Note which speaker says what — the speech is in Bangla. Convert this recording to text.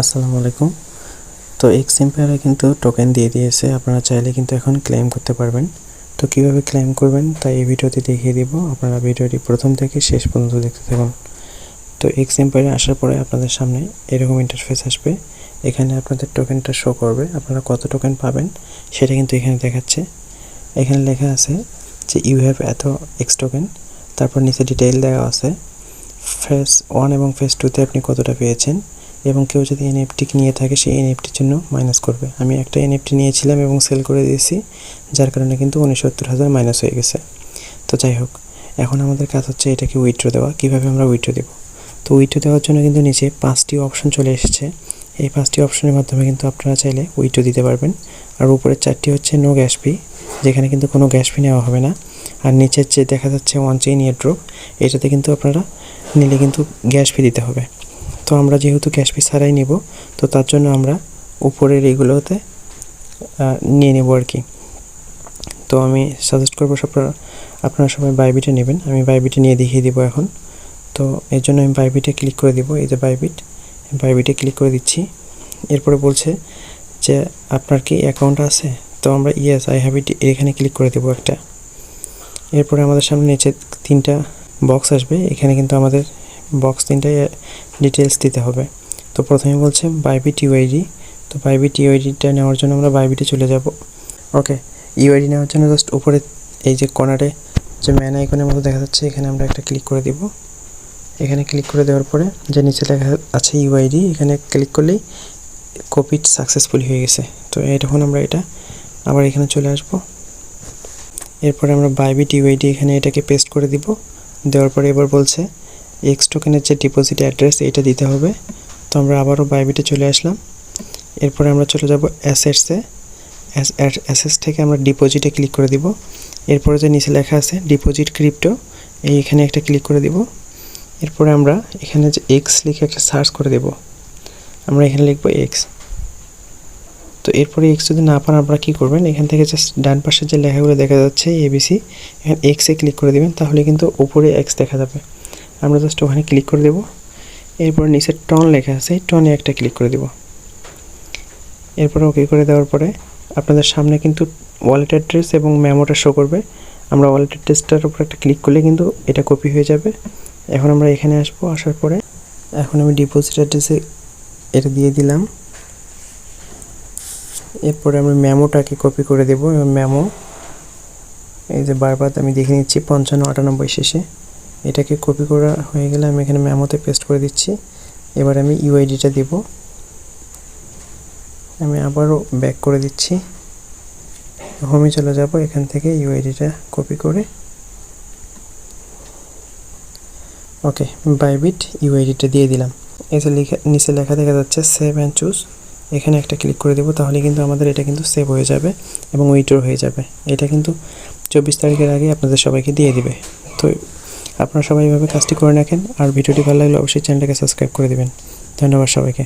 Speaker 1: আসসালামু আলাইকুম। তো এক্সএমপিআরে কিন্তু টোকেন দিয়ে দিয়েছে, আপনারা চাইলে কিন্তু এখন ক্লেম করতে পারবেন। তো কিভাবে ক্লেম করবেন তাই এই ভিডিওতে দেখিয়ে দিব। আপনারা ভিডিওটি প্রথম থেকে শেষ পর্যন্ত দেখতে থাকুন। তো এক্সএমপিআরে আসার পরে আপনাদের সামনে এরকম ইন্টারফেস আসবে। এখানে আপনাদের টোকেনটা শো করবে, আপনারা কত টোকেন পাবেন সেটা কিন্তু এখানে দেখাচ্ছে। এখানে লেখা আছে যে ইউ হ্যাভ এত এক্স টোকেন, তারপর নিচে ডিটেইল দেওয়া আছে ফেজ 1 এবং ফেজ 2তে আপনি কতটা পেয়েছেন, এবং কেউ যদি এনএফটি নিয়ে থাকে সেই এনএফটির জন্য মাইনাস করবে। আমি একটা এনএফটি নিয়েছিলাম এবং সেল করে দিয়েছি, যার কারণে কিন্তু 69,000 মাইনাস হয়ে গেছে। তো যাই হোক, এখন আমাদের কাজ হচ্ছে এটাকে উইথড্র দেওয়া। কীভাবে আমরা উইথড্র দেব? তো উইথড্র দেওয়ার জন্য কিন্তু নিচে 5টি অপশন চলে এসেছে। এই 5টি অপশনের মাধ্যমে কিন্তু আপনারা চাইলে উইথড্র দিতে পারবেন। আর উপরের 4টি হচ্ছে নো গ্যাস ফি, যেখানে কিন্তু কোনো গ্যাস ফি নেওয়া হবে না। আর নিচের যে দেখা যাচ্ছে ওয়ান চেইন এয়ারড্রপ, এটাতে কিন্তু আপনারা নিলে কিন্তু গ্যাস ফি দিতে হবে। তো আমরা যেহেতু গ্যাস ফি ছাড়াই নেব, তো তার জন্য আমরা উপরের এইগুলোতে নিয়ে নেব আর কি। তো আমি সাজেস্ট করবো আপনারা সবাই বাইবিটে নেবেন। আমি বাইবিটে নিয়ে দেখিয়ে দেবো এখন। তো এর জন্য আমি বাইবিটে ক্লিক করে দেবো। এই যে বাইবিটে ক্লিক করে দিচ্ছি। এরপরে বলছে যে আপনার কি অ্যাকাউন্ট আছে? তো আমরা ইয়েস আই হ্যাভ ইট এখানে ক্লিক করে দেবো একটা। এরপরে আমাদের সামনে নিচে 3টা বক্স আসবে। এখানে কিন্তু আমাদের বক্স 3টায় ডিটেলস দিতে হবে। তো প্রথমে বলছে বাইবিট ইউআইডি। তো বাইবিট ইউআইডিটা নেওয়ার জন্য আমরা বাইবিটে চলে যাব। ওকে, ইউআইডি নেওয়ার জন্য জাস্ট উপরে এই যে কর্নারে যে ম্যান আইকনের মতো দেখা যাচ্ছে, এখানে আমরা একটা ক্লিক করে দেব। এখানে ক্লিক করে দেওয়ার পরে যে নিচে লেখা আছে ইউআইডি, এখানে ক্লিক করলেই কপিড সাকসেসফুলি হয়ে গেছে। তো তখন আমরা এটা আবার এখানে চলে আসব। এরপরে আমরা বাইবিট ইউআইডি এখানে এটাকে পেস্ট করে দিব। দেওয়ার পরে এবার বলছে এক্স টোকেনের যে ডিপোজিট অ্যাড্রেস এটা দিতে হবে। তো আমরা আবারও বাইবিটে চলে আসলাম। এরপরে আমরা চলে যাব অ্যাসেটসে। অ্যাসেটস থেকে আমরা ডিপোজিটে ক্লিক করে দিব। এরপরে যে নিচে লেখা আছে ডিপোজিট ক্রিপ্টো, এইখানে একটা ক্লিক করে দিব। এরপরে আমরা এখানে যে এক্স লিখে একটা সার্চ করে দেব। আমরা এখানে লিখব এক্স। তো এরপরে এক্স যদি না পান আপনারা কী করবেন, এখান থেকে জাস্ট ডান পাশে যে লেখাগুলো দেখা যাচ্ছে এবিসি, এখানে এক্সে ক্লিক করে দেবেন, তাহলে কিন্তু উপরে এক্স দেখা যাবে। আমরা জাস্ট ওখানে ক্লিক করে দেব। এরপর নিচে টন লেখা আছে, টনে একটা ক্লিক করে দেব। এরপর ওকে করে দেওয়ার পরে আপনাদের সামনে কিন্তু ওয়ালেট অ্যাড্রেস এবং মেমোটা শো করবে। আমরা ওয়ালেট অ্যাড্রেসটার উপর একটা ক্লিক করলে কিন্তু এটা কপি হয়ে যাবে। এখন আমরা এখানে আসবো। আসার পরে এখন আমি ডিপোজিট অ্যাড্রেসে এটা দিয়ে দিলাম। এরপরে আমি মেমোটাকে কপি করে দেব। এবং মেমো এই যে বারবার আমি দেখে নিচ্ছি 5598 শেষে, এটাকে কপি করা হয়ে গেলে আমি এখানে মেমোতে পেস্ট করে দিচ্ছি। এবার আমি ইউআইডিটা দেব। আমি আবারও ব্যাক করে দিচ্ছি, হোমে চলে যাব। এখান থেকে ইউআইডিটা কপি করে ওকে বাইবিট ইউআইডিটা দিয়ে দিলাম। এই যে নিচে লেখা দেখা যাচ্ছে সেভ অ্যান্ড চুজ, এখানে একটা ক্লিক করে দেবো। তাহলে কিন্তু আমাদের এটা কিন্তু সেভ হয়ে যাবে এবং উইথড্র হয়ে যাবে। এটা কিন্তু 24 তারিখের আগে আপনাদের সবাইকে দিয়ে দিবে। তো আপনারা সবাই এইভাবে কাজটি করে রাখেন। আর ভিডিওটি ভালো লাগলে অবশ্যই চ্যানেলটাকে সাবস্ক্রাইব করে দেবেন। ধন্যবাদ সবাইকে।